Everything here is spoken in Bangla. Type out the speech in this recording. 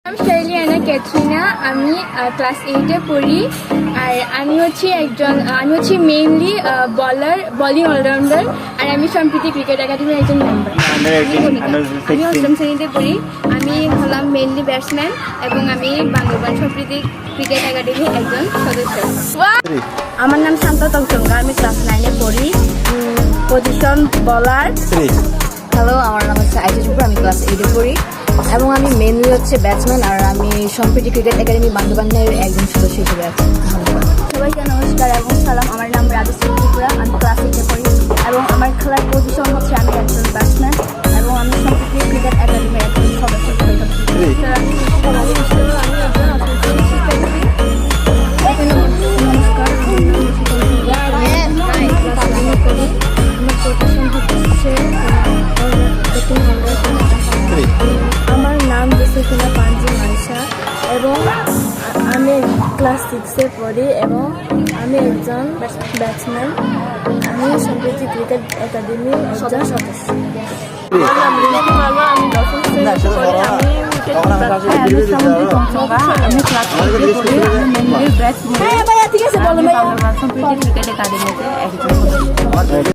আমি শাইলিয়ানা ক্যাটরিনা। আমি ক্লাস 8-এ পড়ি। আর আমি হচ্ছে মেইনলি বলিং অলরাউন্ডার। আর আমি সম্প্রীতি ক্রিকেট একাডেমির একজন মেম্বার। আমি 8ম শ্রেণীতে পড়ি। আমি হলাম মেইনলি ব্যাটসম্যান এবং আমি বান্দরবান সম্প্রীতি ক্রিকেট একাডেমির একজন সদস্য। আমার নাম শান্ত তংচঙ্গা। আমি ক্লাস 9-এ পড়ি, পজিশন বলার। হ্যালো, আমার নাম হচ্ছে আইটি চোপড়া। আমি ক্লাস 8-এ পড়ি এবং আমি মেনলি হচ্ছে ব্যাটসম্যান। আর আমি সম্প্রীতি ক্রিকেট একাডেমি বান্দরবানের একজন সদস্য হিসেবে আছি। সবাইকে নমস্কার এবং সালাম। আমার নাম রাজশ্রী ত্রিপুরা। আমি ক্লাস 8-এ পড়ি এবং আমার খেলার পজিশন হচ্ছে আমি একজন ব্যাটসম্যান এবং আমি সম্প্রীতি ক্রিকেট একাডেমির একজন সদস্য হিসেবে আমার নাম জোসেফিনা পাঞ্জি মাইশা এবং আমি ক্লাস 6-এ পড়ি এবং আমি একজন ব্যাটসম্যান। আমি সম্প্রীতি ক্রিকেট একাডেমির একজন সদস্য। আমার নাম রিঙ্কি মালা। আমি 10ম শ্রেণীতে পড়ি। আমি আমি ক্লাস 8-এ পড়ি। আমি মেনলি ব্যাটসম্যান। সম্প্রীতি ক্রিকেট একাডেমিতে একজন সদস্য।